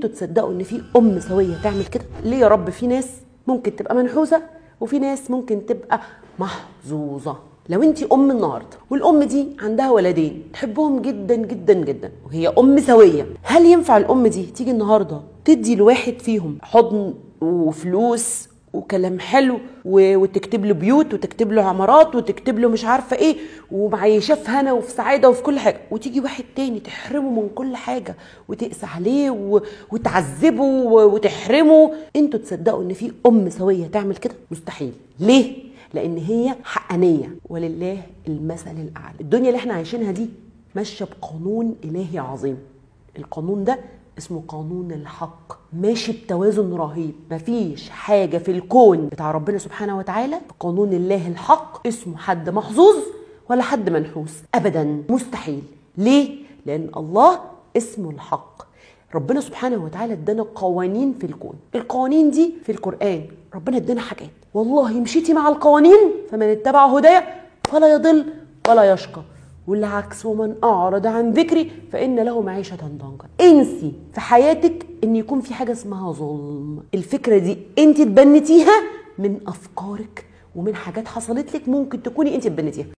انتوا تصدقوا ان في ام سويه تعمل كده؟ ليه يا رب؟ في ناس ممكن تبقى منحوسه وفي ناس ممكن تبقى محظوظه. لو انت ام النهارده والام دي عندها ولدين تحبهم جدا جدا جدا وهي ام سويه، هل ينفع الام دي تيجي النهارده تدي لواحد فيهم حضن وفلوس وكلام حلو وتكتب له بيوت وتكتب له عمارات وتكتب له مش عارفه ايه ومعيشاه في هنا وفي سعاده وفي كل حاجه، وتيجي واحد تاني تحرمه من كل حاجه وتقسى عليه وتعذبه وتحرمه؟ انتوا تصدقوا ان في ام سويه تعمل كده؟ مستحيل. ليه؟ لان هي حقانيه، ولله المثل الاعلى. الدنيا اللي احنا عايشينها دي ماشيه بقانون الهي عظيم. القانون ده اسمه قانون الحق، ماشي بتوازن رهيب. مفيش حاجة في الكون بتاع ربنا سبحانه وتعالى في قانون الله الحق اسمه حد محظوظ ولا حد منحوس، أبدا، مستحيل. ليه؟ لأن الله اسمه الحق. ربنا سبحانه وتعالى ادانا قوانين في الكون، القوانين دي في القرآن ربنا ادانا حاجات، والله مشيتي مع القوانين فمن اتبع هدايا فلا يضل ولا يشقى، والعكس ومن أعرض عن ذكري فإن له معيشة ضنكا. انسي في حياتك إن يكون في حاجة اسمها ظلم. الفكرة دي أنت تبنتيها من أفكارك ومن حاجات حصلت لك، ممكن تكوني أنت تبنتيها.